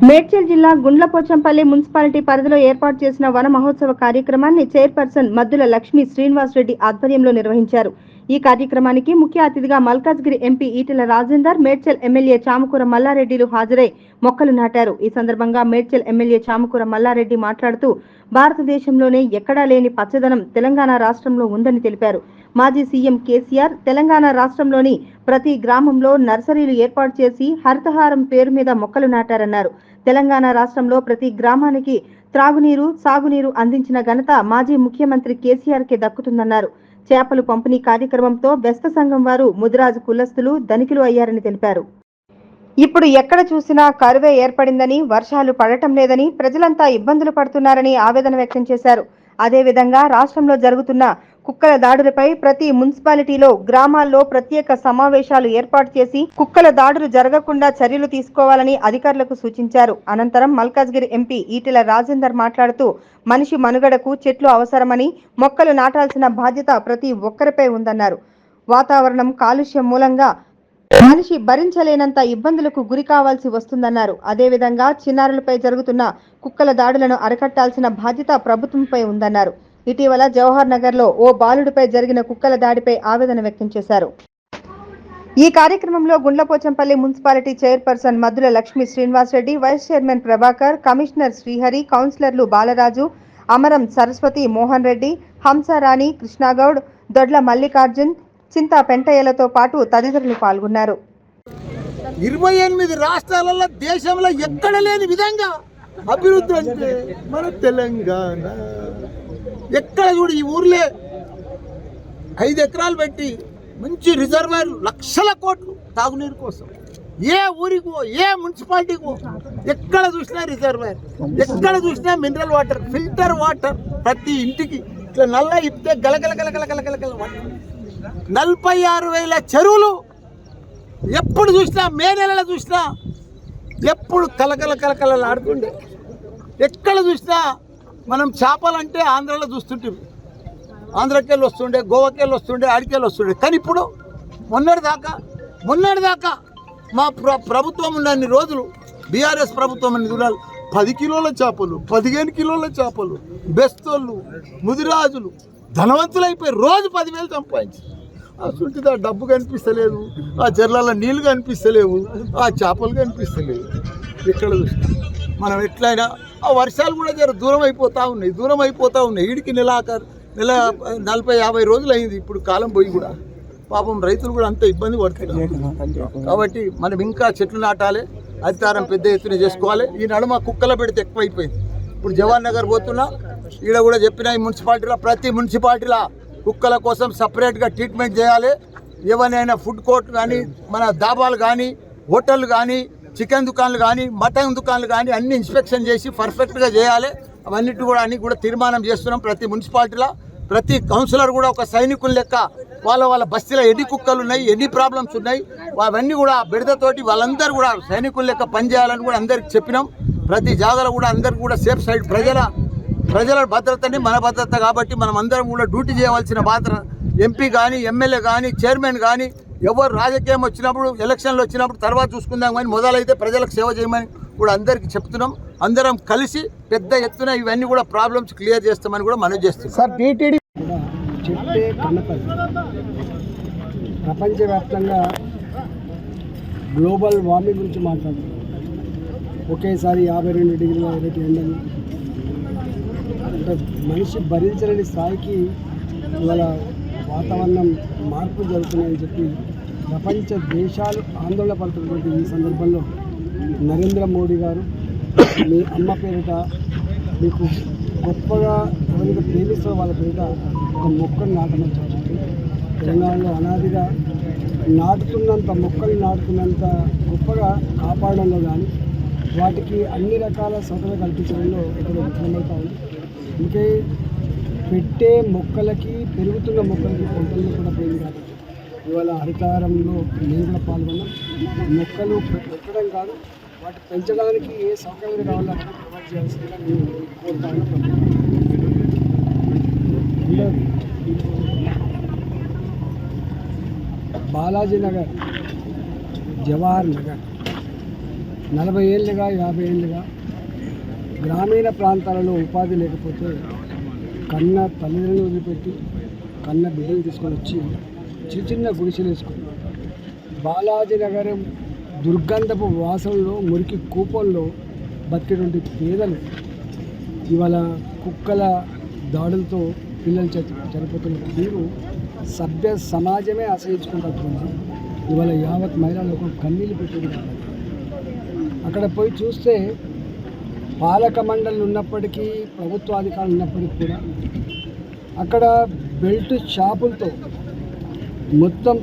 మేడ్చల్ జిల్లా గుండ్లపోచంపల్లి మున్సిపాలిటీ పరిధిలో ఏర్పాటు చేసిన వన మహోత్సవ కార్యక్రమాన్ని చైర్పర్సన్ మద్దుల లక్ష్మీ శ్రీనివాస్ రెడ్డి ఆధ్వర్యంలో నిర్వహించారు. ఈ కార్యక్రమానికి ముఖ్య అతిథిగా మల్కాజ్గిరి ఎంపీ ఈటెల రాజేందర్, మేడ్చల్ ఎమ్మెల్యే చామకూర మల్లారెడ్డిలు హాజరై మొక్కలు నాటారు. ఈ సందర్భంగా మేడ్చల్ ఎమ్మెల్యే చామకూర మల్లారెడ్డి మాట్లాడుతూ భారతదేశంలోనే ఎక్కడా లేని పచ్చదనం తెలంగాణ రాష్ట్రంలో ఉందని తెలిపారు. మాజీ సీఎం కేసీఆర్ తెలంగాణ రాష్ట్రంలోని ప్రతి గ్రామంలో నర్సరీలు ఏర్పాటు చేసి హరితహారం పేరు మీద మొక్కలు నాటారన్నారు. తెలంగాణ రాష్ట్రంలో ప్రతి గ్రామానికి త్రాగునీరు, సాగునీరు అందించిన ఘనత మాజీ ముఖ్యమంత్రి కేసీఆర్కే దక్కుతుందన్నారు. చేపలు పంపిణీ కార్యక్రమంతో బెస్త సంఘం వారు ముదిరాజు కులస్తులు ధనికులు అయ్యారని తెలిపారు. ఇప్పుడు ఎక్కడ చూసినా కరువే ఏర్పడిందని, వర్షాలు పడటం లేదని, ప్రజలంతా ఇబ్బందులు పడుతున్నారని ఆవేదన వ్యక్తం చేశారు. అదేవిధంగా రాష్ట్రంలో జరుగుతున్న కుక్కల దాడులపై ప్రతి మున్సిపాలిటీలో, గ్రామాల్లో ప్రత్యేక సమావేశాలు ఏర్పాటు చేసి కుక్కల దాడులు జరగకుండా చర్యలు తీసుకోవాలని అధికారులకు సూచించారు. అనంతరం మల్కాజ్గిరి ఎంపీ ఈటెల రాజేందర్ మాట్లాడుతూ మనిషి మనుగడకు చెట్లు అవసరమని, మొక్కలు నాటాల్సిన బాధ్యత ప్రతి ఒక్కరిపై ఉందన్నారు. వాతావరణం కాలుష్యం మూలంగా మనిషి భరించలేనంత ఇబ్బందులకు గురి కావాల్సి వస్తుందన్నారు. అదేవిధంగా చిన్నారులపై జరుగుతున్న కుక్కల దాడులను అరికట్టాల్సిన బాధ్యత ప్రభుత్వంపై ఉందన్నారు. ఇటీవల జవహర్ నగర్ లో ఓ బాలుడిపై జరిగిన కుక్కల దాడిపై ఆవేదన వ్యక్తం చేశారు. ఈ కార్యక్రమంలో Gundlapochampally municipality chairperson Maddula Lakshmi Srinivas Reddy, vice chairman Prabhakar, commissioner Srihari, కౌన్సిలర్లు బాలరాజు, అమరం సరస్వతి మోహన్ రెడ్డి, హంసారాణి, కృష్ణాగౌడ్, దొడ్ల మల్లికార్జున్, చింతా పెంటయ్యలతో పాటు తదితరులు పాల్గొన్నారు. 28 రాష్ట్రాలలో దేశంలో ఎక్కడ లేని విధంగా అభివృద్ధి అంటే మన తెలంగాణ. ఎక్కడ చూడు ఈ ఊర్లే 5 ఎకరాలు పెట్టి మంచి రిజర్వాయర్ లక్షల కోట్లు తాగునీరు కోసం. ఏ ఊరికి ఏ మున్సిపాలిటీకి ఎక్కడ చూసినా రిజర్వాయర్, ఎక్కడ చూసినా మినరల్ వాటర్, ఫిల్టర్ వాటర్ ప్రతి ఇంటికి ఇట్లా నల్ల ఇప్పితే గలగల గలగల గలగల 46,000 చెరువులు. ఎప్పుడు చూసినా మే నెలలో చూసినా ఎప్పుడు కలకల కలకలలు ఆడుతుండే. ఎక్కడ చూసినా మనం చేపలంటే ఆంధ్రాలో చూస్తుంటే, ఆంధ్రకెళ్ళి వస్తుండే, గోవాకెళ్ళి వస్తుండే, ఆడికెళ్ళి వస్తుండే. కానీ ఇప్పుడు మొన్నటిదాకా మా ప్రభుత్వం ఉన్నన్ని రోజులు, బీఆర్ఎస్ ప్రభుత్వం అన్ని దూరాలు 10 కిలోల చేపలు, 15 కిలోల చేపలు, బెస్తోళ్ళు, ముదిరాజులు ధనవంతులైపోయి రోజు 10,000 సంపాదించి. అసలు డబ్బు కనిపిస్తలేదు, ఆ చెర్లలో నీళ్లు కనిపిస్తలేవు, ఆ చేపలు కనిపిస్తలేవు. ఎక్కడ చూసినా మనం ఎట్లయినా ఆ వర్షాలు కూడా దూరం అయిపోతూ ఉన్నాయి. ఈడికి నెల 40-50 రోజులు అయింది ఇప్పుడు కాలం పోయి కూడా. పాపం రైతులు కూడా అంత ఇబ్బంది పడుతున్నారు. కాబట్టి మనం ఇంకా చెట్లు నాటాలి, అధికారం పెద్ద ఎత్తున చేసుకోవాలి. ఈ నడుమ కుక్కల పెడితే ఎక్కువైపోయింది. ఇప్పుడు జవహర్ నగర్ పోతున్నా, ఈడ కూడా చెప్పిన ఈ మున్సిపాలిటీలో ప్రతి మున్సిపాలిటీలో కుక్కల కోసం సపరేట్గా ట్రీట్మెంట్ చేయాలి. ఏవైనా ఫుడ్ కోర్ట్ కానీ, మన దాబాలు కానీ, హోటళ్ళు కానీ, చికెన్ దుకాణాలు కానీ, మటన్ దుకాణాలు కానీ అన్ని ఇన్స్పెక్షన్ చేసి పర్ఫెక్ట్గా చేయాలి. అన్నీ కూడా తీర్మానం చేస్తున్నాం. ప్రతి మున్సిపాలిటీలో ప్రతి కౌన్సిలర్ కూడా ఒక సైనికుల లెక్క వాళ్ళ బస్తీలో ఎన్ని కుక్కలు ఉన్నాయి, ఎన్ని ప్రాబ్లమ్స్ ఉన్నాయి, అవన్నీ కూడా బెడదతోటి వాళ్ళందరూ కూడా సైనికుల లెక్క పనిచేయాలని కూడా అందరికి చెప్పినాం. ప్రతి జాగాలో కూడా అందరికి కూడా సేఫ్ సైడ్ ప్రజల భద్రతని మన భద్రత. కాబట్టి మనం అందరం కూడా డ్యూటీ చేయవలసిన బాధ్యత. ఎంపీ కానీ, ఎమ్మెల్యే కానీ, చైర్మన్ కానీ ఎవరు రాజకీయం వచ్చినప్పుడు, ఎలక్షన్లు వచ్చినప్పుడు తర్వాత చూసుకుందాం కానీ మొదలైతే ప్రజలకు సేవ చేయమని కూడా అందరికీ చెప్తున్నాం. అందరం కలిసి పెద్ద ఎత్తున ఇవన్నీ కూడా ప్రాబ్లమ్స్ క్లియర్ చేస్తామని కూడా మనం చేస్తున్నాం. సార్, టీటీడీ చెట్టే కనపడి ప్రపంచవ్యాప్తంగా గ్లోబల్ వార్మింగ్ గురించి మాట్లాడుతున్నాం. ఒకేసారి 52 డిగ్రీల ఎండలు అంటే మనిషి భరించలేని స్థాయికి ఇవాళ వాతావరణం మార్పులు జరుగుతున్నాయని చెప్పి ప్రపంచ దేశాలు ఆందోళన పడుతున్నటువంటి ఈ సందర్భంలో నరేంద్ర మోడీ గారు మీ అమ్మ పేరిట, మీకు గొప్పగా ఎవరైతే ప్రేమిస్తారో వాళ్ళ పేరిట ఒక మొక్కను నాటమని చెప్పండి. తెలంగాణలో అనాదిగా మొక్కలు నాటుతున్నంత గొప్పగా కాపాడడంలో కానీ, వాటికి అన్ని రకాల సౌకర్యాలు కల్పించడంలో ఇక్కడ విఫలమవుతా ఉంది. ఇంకే పెట్టే మొక్కలకి, పెరుగుతున్న మొక్కలకి కొంతలో కూడా పోయింది. కాబట్టి ఇవాళ హరితహారంలో నేను కూడా పాల్గొన్నాం. మొక్కలు పెట్టడం కాదు, వాటి పెంచడానికి ఏ సౌకర్యాలు కావాలో ప్రొవైడ్ చేయాల్సిందిగా నేను కోరుతాను. బాలాజీ నగర్, జవహర్ నగర్ 40 ఏళ్ళుగా 50 ఏళ్ళుగా గ్రామీణ ప్రాంతాలలో ఉపాధి లేకపోతే కన్న తల్లిదండ్రులు వదిలిపెట్టి కన్న బిడ్డలు తీసుకొని వచ్చి చిన్న చిన్న గుడిసెలు వేసుకుని బాలాజీ నగరం దుర్గంధపు వాసనలో మురికి కూపంలో బతికేటువంటి పేదలు ఇవాళ కుక్కల దాడులతో పిల్లలు చనిపోతున్న తీరు సభ్య సమాజమే అసహించుకుంటుంది. ఇవాళ యావత్ మహిళా లోకం కన్నీళ్ళు పెట్టేది. అక్కడ పోయి చూస్తే పాలక మండలి ఉన్నప్పటికీ ప్రభుత్వ అధికారులు ఉన్నప్పటికీ కూడా అక్కడ బెల్ట్ షాపులతో మొత్తం